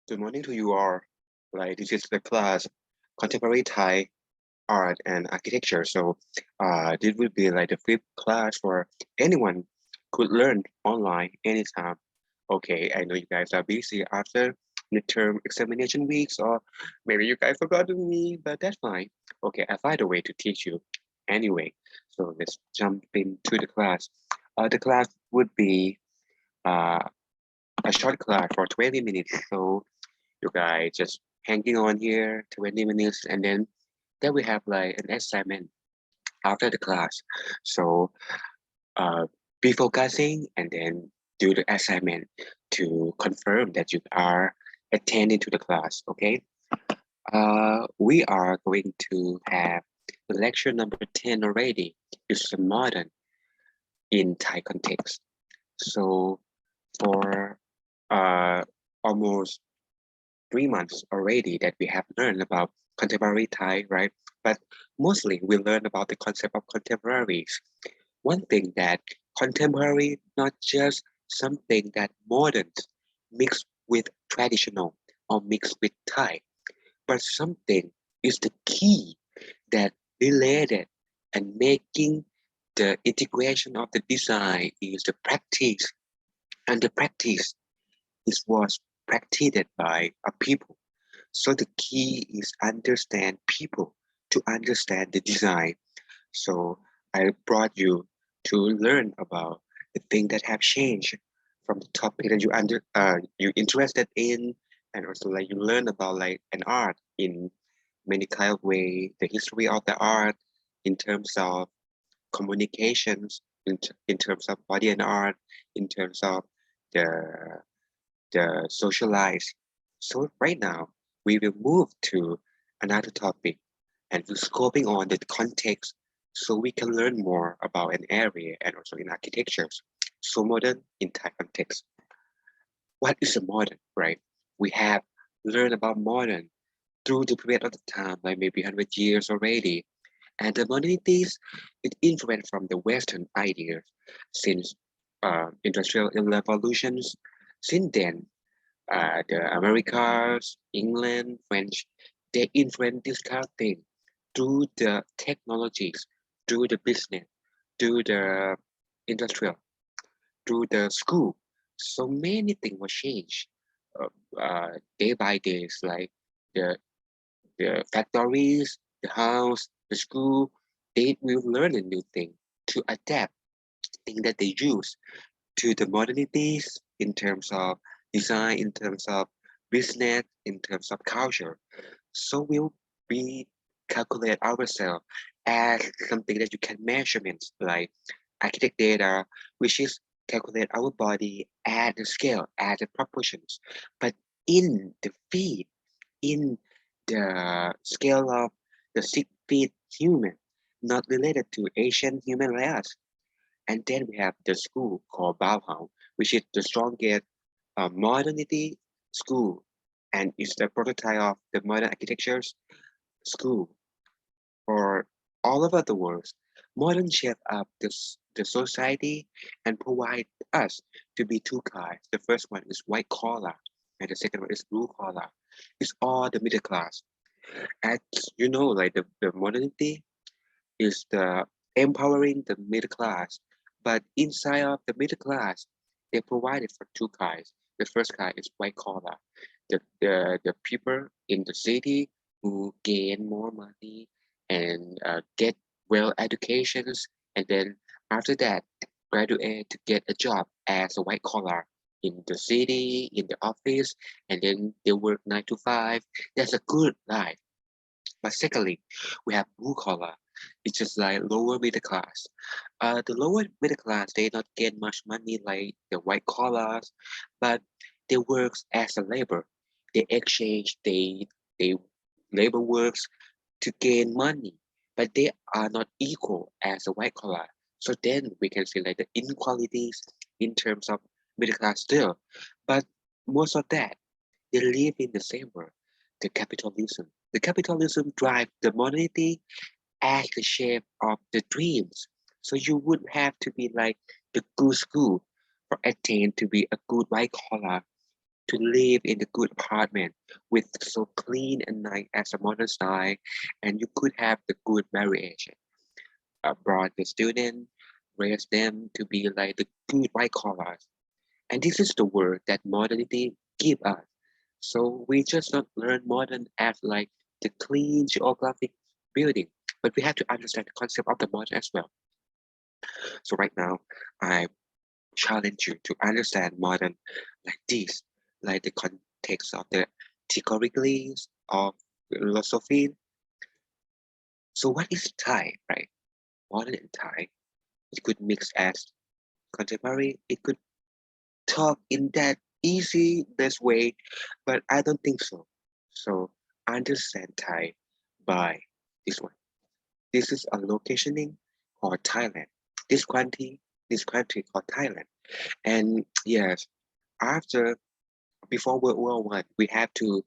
Good morning to you all. This is the class Contemporary Thai Art and Architecture. This will be like the fifth class for anyone could learn online anytime. Okay, I know you guys are busy after midterm examination weeks, or maybe you guys forgot me, but that's fine. Okay, I find a way to teach you anyway. So let's jump into the class. The class would be uh, a short class for 20 minutes. So you guys just hanging on here 20 minutes, and then we have like an assignment after the class. So uh, be focusing and then do the assignment to confirm that you are attending to the class. Okay. We are going to have the lecture number 10 already. It's modern in Thai context. So for uh, almost 3 months already that we have learned about contemporary Thai, right? But mostly we learn about the concept of contemporaries. One thing that contemporary, not just something that modern mixed with traditional or mixed with Thai, but something is the key that related and making the integration of the design is the practice, and the practice is was practiced by a people. So the key is understand people to understand the design. So I brought you to learn about the thing that have changed from the topic that you interested in, and also like you learn about like an art in many kind of way, the history of the art in terms of communications, in terms of body and art, in terms of the the socialize. So right now, we will move to another topic and we're scoping on the context so we can learn more about an area and also in architectures. So modern in Thai context. What is a modern, right? We have learned about modern through the period of the time, like maybe 100 years already. And the modernities, it influenced from the Western ideas since industrial revolutions. Since then, the Americas, England, French, they invent this kind of thing through the technologies, through the business, through the industrial, through the school. So many things were changed day by day. Like the the factories, the house, the school, they will learn a new thing to adapt thing that they use to the modernities in terms of design, in terms of business, in terms of culture. So we'll be calculate ourselves as something that you can measurements like architect data, which is calculate our body at the scale, at the proportions. But in the feet, in the scale of the 6 feet human, not related to Asian human race. And then we have the school called Bauhaus, which is the strongest modernity school, and it's the prototype of the modern architecture's school for all over the world. Modern shape up the society and provide us to be two kinds. The first one is white collar, and the second one is blue collar. It's all the middle class. As you know, like the modernity is the empowering the middle class. But inside of the middle class, they provided for two kinds. The first kind is white collar, the people in the city who gain more money and get well educations, and then after that graduate to get a job as a white collar in the city, in the office, and then they work 9 to 5. That's a good life. But secondly, we have blue collar. It's just like lower middle class. The lower middle class, they not get much money like the white collars, but they works as a labor. They exchange, they labor works to gain money, but they are not equal as a white collar. So then we can see like the inequalities in terms of middle class still. But most of that, they live in the same world, the capitalism. The capitalism drive the modernity as the shape of the dreams. So you would have to be like the good school for attain to be a good white collar. to live in a good apartment with so clean and nice as a modern style, and you could have the good marriage. Brought the student, raise them to be like the good white collars. And this is the word that modernity give us. So we just not learn modern as like the clean geographic building, but we have to understand the concept of the modern as well. So right now, I challenge you to understand modern like this, like the context of the theoretically of philosophy. So what is Thai, right? Modern and Thai, it could mix as contemporary, it could talk in that easy best way, but I don't think so. So understand Thai by this one. This is a locationing called Thailand. This country called Thailand. And yes, after before World War I, we have to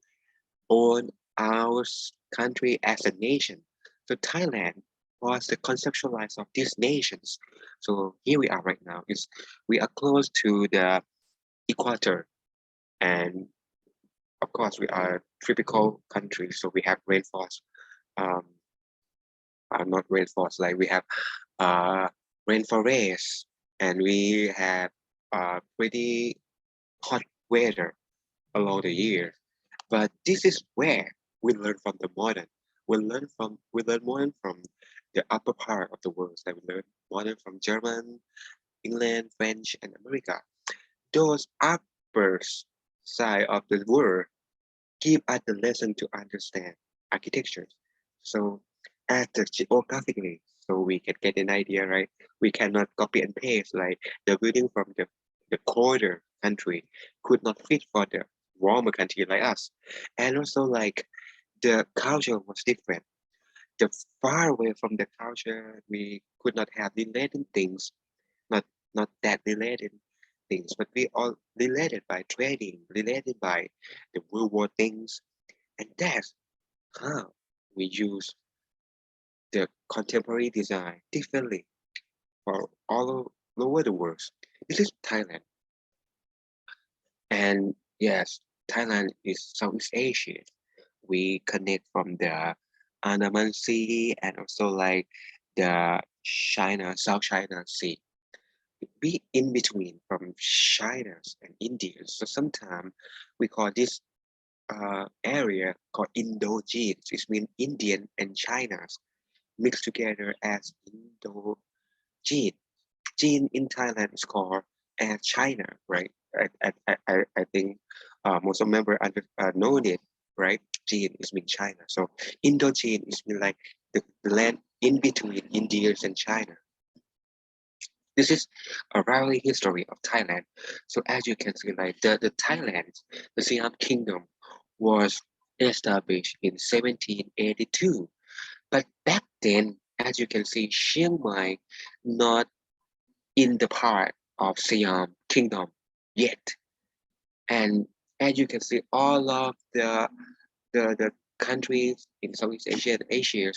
own our country as a nation. So Thailand was the conceptualize of these nations. So here we are right now. Is we are close to the equator, and of course we are tropical country. So we have rainfalls. Um, not rainfalls, like we have uh rainforests, and we have pretty hot weather along the year. But this is where we learn from the modern. We learn modern from the upper part of the world. Like we learn modern from German, England, French, and America. Those upper side of the world give us the lesson to understand architecture. So as the geographically, so we can get an idea, right? We cannot copy and paste like the building from the colder country could not fit for the warmer country like us. And also like the culture was different. The far away from the culture, we could not have related things, not not that related things, but we all related by trading, related by the World War things, and that's how we use the contemporary design differently for all over the world. This is Thailand, and yes, Thailand is Southeast Asia. We connect from the Andaman Sea and also like the South China Sea. We in between from China and India. So sometimes we call this area called Indochine. It means Indian and China mixed together as Indochine. Gene in Thailand is called as China, right? I think most of members know it, right? Gene is mean China. So Indochine is mean like the land in between India and China. This is a rally history of Thailand. So as you can see, like the Thailand, the Siam Kingdom was established in 1782. But back then, as you can see, Chiang Mai not in the part of Siam Kingdom yet. And as you can see, all of the countries in Southeast Asia and Asia,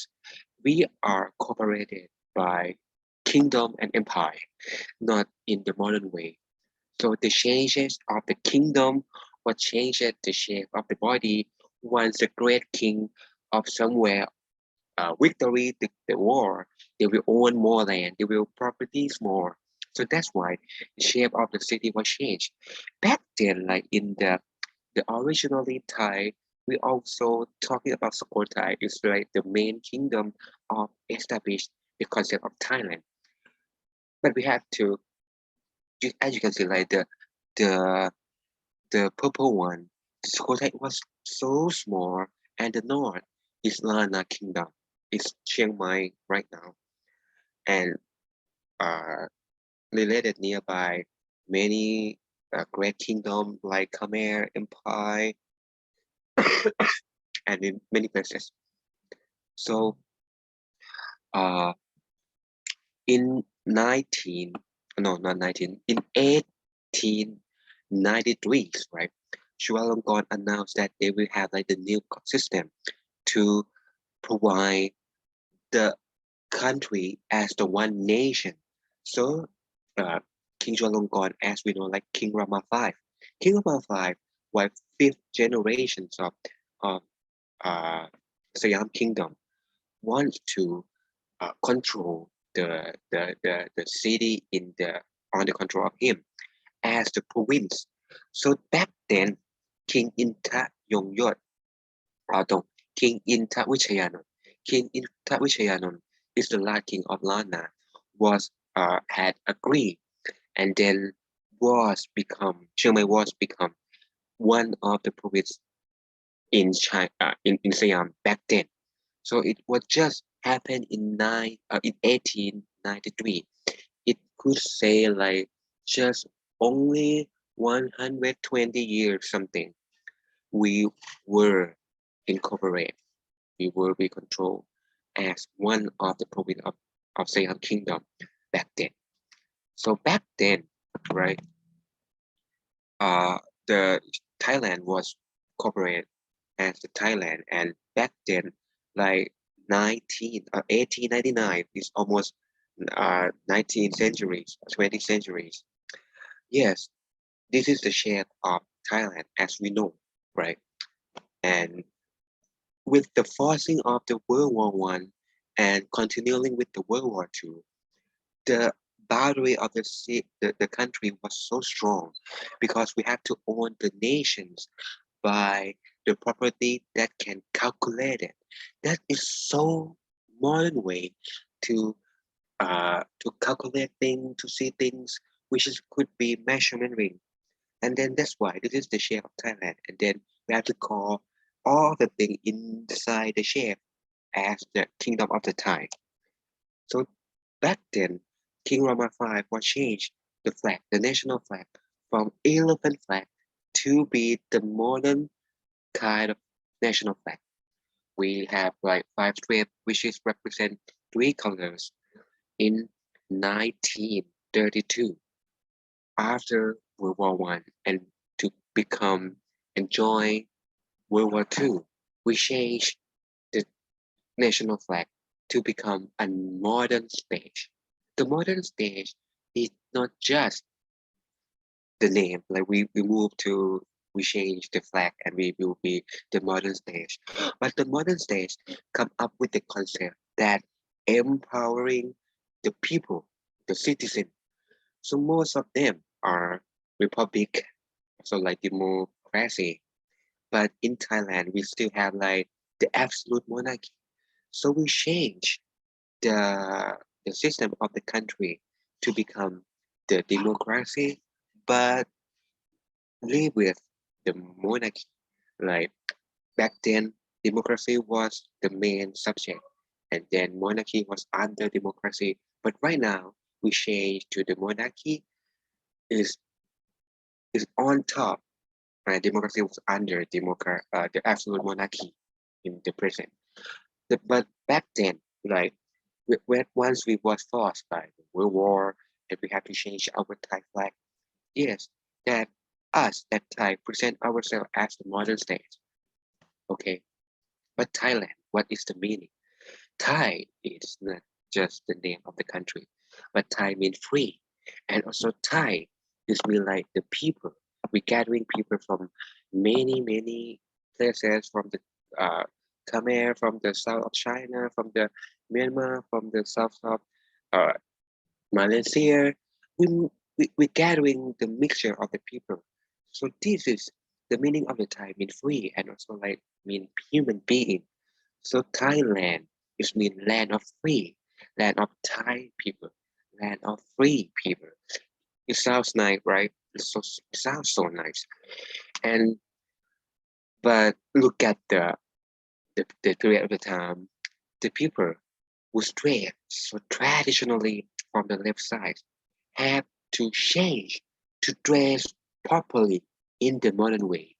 we are cooperated by kingdom and empire, not in the modern way. So the changes of the kingdom what changes the shape of the body once the great king of somewhere victory the war, they will own more land, they will properties more. So that's why the shape of the city was changed. Back then, like in the originally Thai, we also talking about Sukhothai is like the main kingdom of established the concept of Thailand. But we have to, as you can see, like the the purple one, Sukhothai was so small, and the north is Lana Kingdom. It's Chiang Mai right now, and uh, related nearby many great kingdom like Khmer Empire and in many places. So uh, in 19, no, not 19, in 1893, right? Chulalongkorn announced that they will have like the new system to provide the country as the one nation. So King Chulalongkorn, as we know, like King Rama V. King Rama V while fifth generations of uh, Siam Kingdom wants to control the city in the under control of him as the province. So back then, King Inta Yongyot, pardon, King Inta Wichayanon, King Inta Wichayanon is the last king of Lana, was had agreed and then Chiang Mai was become one of the province in China in Siam back then. So it was just happened in 1893. It could say like just only 120 years something. We were incorporated. We were be controlled as one of the province of Siam Kingdom back then. So back then, right? Uh, the Thailand was incorporated as the Thailand, and back then, like 1899 is almost 19th centuries, 20th centuries. Yes, this is the shape of Thailand as we know, right? And with the forcing of the World War One and continuing with the World War Two, the boundary of the country was so strong because we have to own the nations by the property that can calculate it. That is so modern way to calculate things, to see things, which could be measurement ring. And then that's why this is the shape of Thailand. And then we have to call all the things inside the shape as the kingdom of the Thai. So back then, King Rama V was changed the flag, the national flag, from elephant flag to be the modern kind of national flag. We have like five stripes, which is represent three colors in 1932 after World War One, and to become enjoy World War Two, we changed the national flag to become a modern stage. The modern stage is not just the name, like we change the flag and we will be the modern stage. But the modern stage come up with the concept that empowering the people, the citizen. So most of them are republic, so like democracy. But in Thailand, we still have like the absolute monarchy. So we change the system of the country to become the democracy, but live with the monarchy. Like back then, democracy was the main subject, and then monarchy was under democracy. But right now, we change to the monarchy is is on top. Right? Democracy was under the absolute monarchy in the present. But back then, like once we was forced by the World War, and we had to change our Thai flag. Yes, that us, that Thai, present ourselves as the modern state. Okay, but Thailand, what is the meaning? Thai is not just the name of the country, but Thai means free. And also Thai is mean like the people. We gathering people from many places from the uh, Khmer, from the south of China, from the Myanmar, from the south of uh, Malaysia. We, we gathering the mixture of the people. So this is the meaning of the Thai mean free and also like mean human being. So Thailand is mean land of free, land of Thai people, land of free people. It sounds nice, right? It sounds so nice. And but look at the period of the time, the people who strayed so traditionally from the left side have to change to dress properly in the modern way.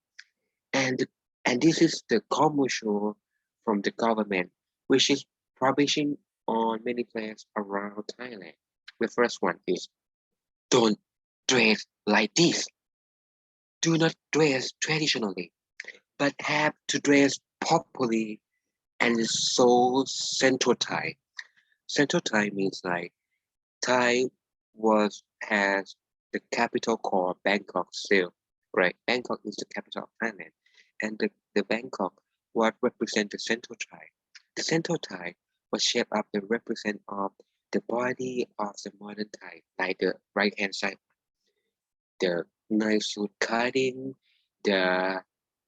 And and this is the commercial from the government, which is publishing on many places around Thailand. The first one is don't dress like this. Do not dress traditionally, but have to dress properly and so Central Thai. Central Thai means like Thai has the capital called Bangkok still. right? Bangkok is the capital of Thailand, and the Bangkok what represent the central Thai. The central Thai was shaped up the represent of the body of the modern Thai, like the right hand side, the nice suit cutting, the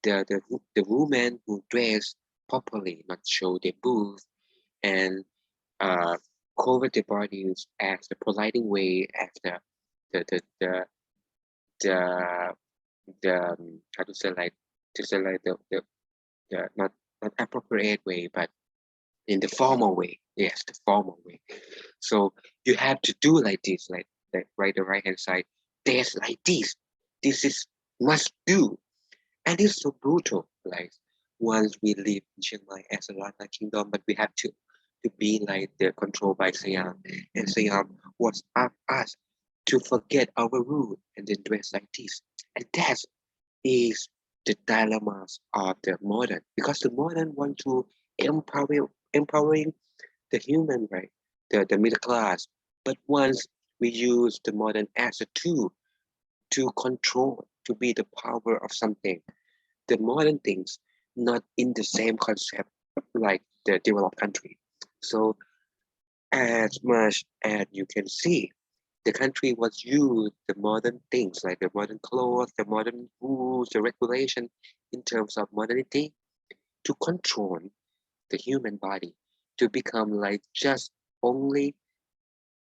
the woman who dress properly, not show their boobs, and uh, cover their bodies as the polite way, as the the the the, how to say like the not appropriate way, but in the formal way. Yes, the formal way. So you have to do like this, like right the right hand side. There's like this. This is must do, and it's so brutal. Like once we live in Chiang Mai as a Lata kingdom, but we have to be like the controlled by Siam, and Siam was up us to forget our root and then dress like this, and that is the dilemmas of the modern, because the modern want to empowering the human, right, the middle class, but once we use the modern as a tool to control, to be the power of something, the modern things not in the same concept like the developed country. So as much as you can see, the country was used the modern things like the modern clothes, the modern rules, the regulation in terms of modernity to control the human body, to become like just only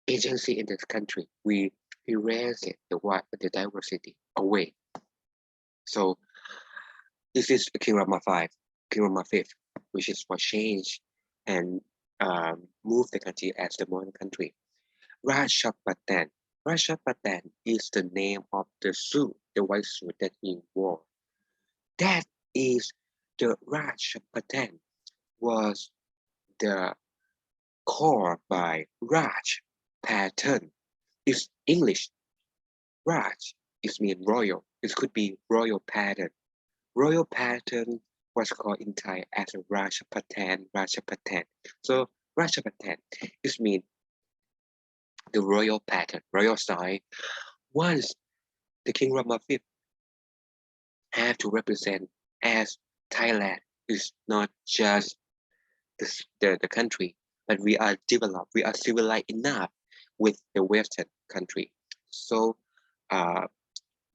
agency in this country. We erase it, the diversity away. So this is King Rama V, King Rama V, which is what changed and moved the country as the modern country. Rajapatan. Rajapatan is the name of the suit, the white suit that he wore. That is the Rajapatan was the core by Raj pattern. It's English. Raj is mean royal. It could be royal pattern. Royal pattern was called in Thai as a Rajapatan, Rajapatan. So Rajapatan is mean the royal pattern, royal style. Once the King Rama V have to represent as Thailand is not just the country, but we are developed, we are civilized enough with the Western country. So uh,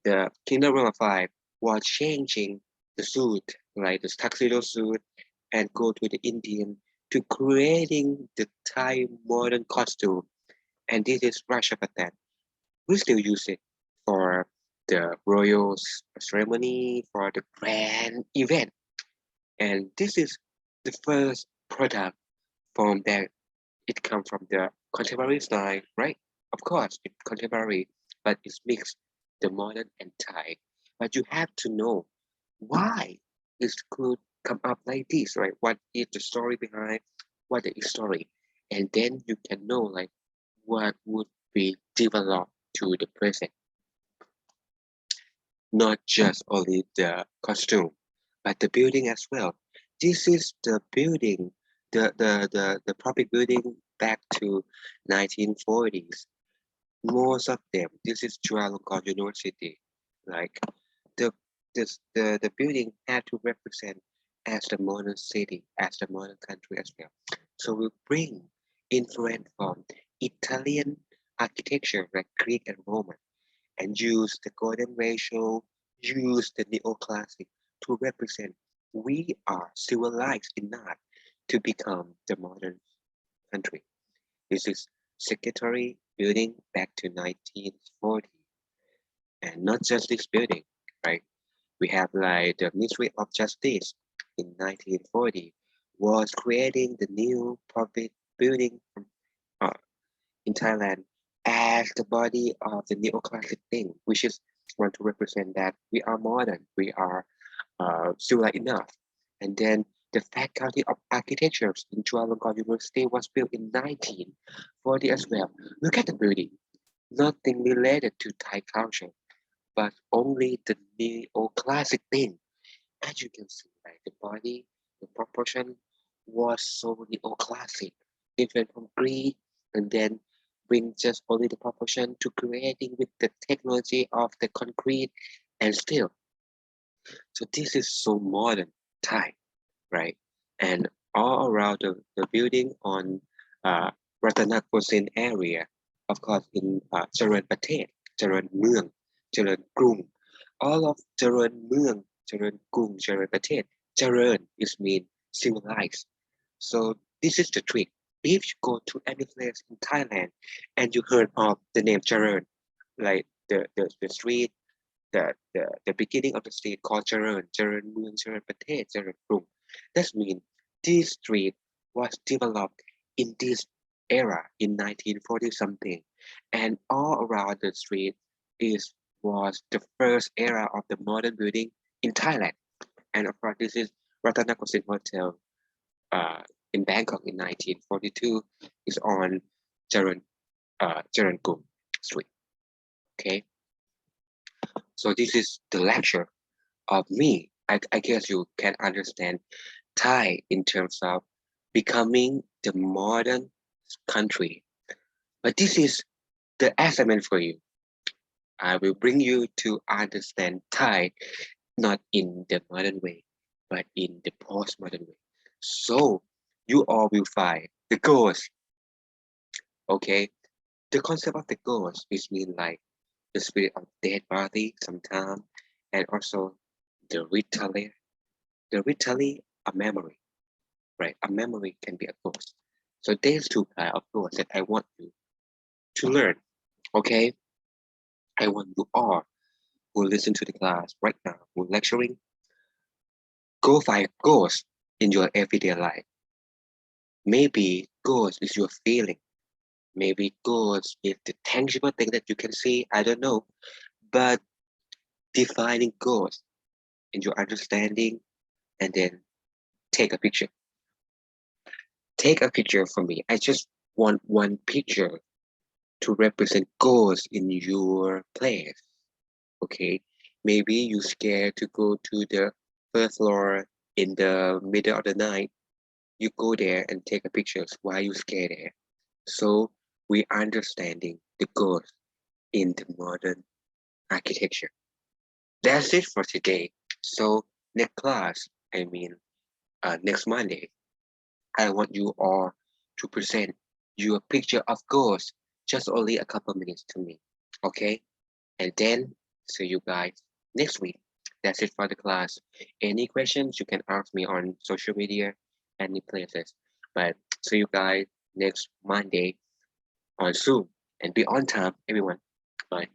the Kingdom of Five was changing the suit, like the tuxedo suit, and go to the Indian to creating the Thai modern costume. And this is Rajapatan. We still use it for the royal ceremony, for the grand event. And this is the first product from that it comes from the contemporary style, right? Of course, it's contemporary, but it's mixed the modern and Thai. But you have to know why it could come up like this, right? What is the story behind? What is the story? And then you can know like what would be developed to the present, not just only the costume, but the building as well. This is the building, the public building back to 1940s. Most of them, this is Chulalongkorn University. Like the the building had to represent as the modern city, as the modern country as well. So we bring influence from Italian architecture like Greek and Roman, and use the golden ratio, use the neoclassic to represent we are civilized enough to become the modern country. This is secretary building back to 1940. And not just this building, right? We have like the Ministry of Justice in 1940 was creating the new public building uh, in Thailand as the body of the neoclassic thing, which is want to represent that we are modern, we are civilized enough. And then the Faculty of Architecture in Chulalongkorn University was built in 1940 as well. Look at the building, nothing related to Thai culture, but only the neoclassic thing. As you can see, like the body, the proportion was so neoclassic, different from Greek, and then bring just only the proportion to creating with the technology of the concrete and still. So this is so modern Thai, right? And all around the building on Ratanakosin area, of course in Charan Pratet, Charan Mueang, Charan Krung, all of Charan Mueang, Charan Krung, Charan Pratet, Charan is mean civilized. So this is the trick. If you go to any place in Thailand and you heard of the name Charan, like the street, the beginning of the street called Charan Mueang, Charan Pratet, Charan Krung. That means this street was developed in this era in 1940 something, and all around the street is was the first era of the modern building in Thailand. And of course, this is Ratanakosin Hotel uh, in Bangkok in 1942 is on Charan Street. Okay, so this is the lecture of me. I guess you can understand Thai in terms of becoming the modern country. But this is the assignment for you. I will bring you to understand Thai not in the modern way, but in the postmodern way. So you all will find the ghost. Okay, the concept of the ghost is mean like the spirit of dead body sometime, and also the retali. The retali a memory, right? A memory can be a ghost. So there's two kinds of ghosts that I want you to learn. Okay, I want you all who listen to the class right now, who lecturing, go find ghosts in your everyday life. Maybe ghost is your feeling. Maybe ghost is the tangible thing that you can see. I don't know. But defining ghost in your understanding and then take a picture. Take a picture for me. I just want one picture to represent ghosts in your place. Okay. Maybe you scared to go to the first floor in the middle of the night. You go there and take a picture while you scared there. So we understanding the ghost in the modern architecture. That's it for today. So next class, next Monday, I want you all to present your picture of ghosts just only a couple minutes to me. Okay? And then see you guys next week. That's it for the class. Any questions you can ask me on social media, any places. But see you guys next Monday on Zoom and be on time, everyone. Bye.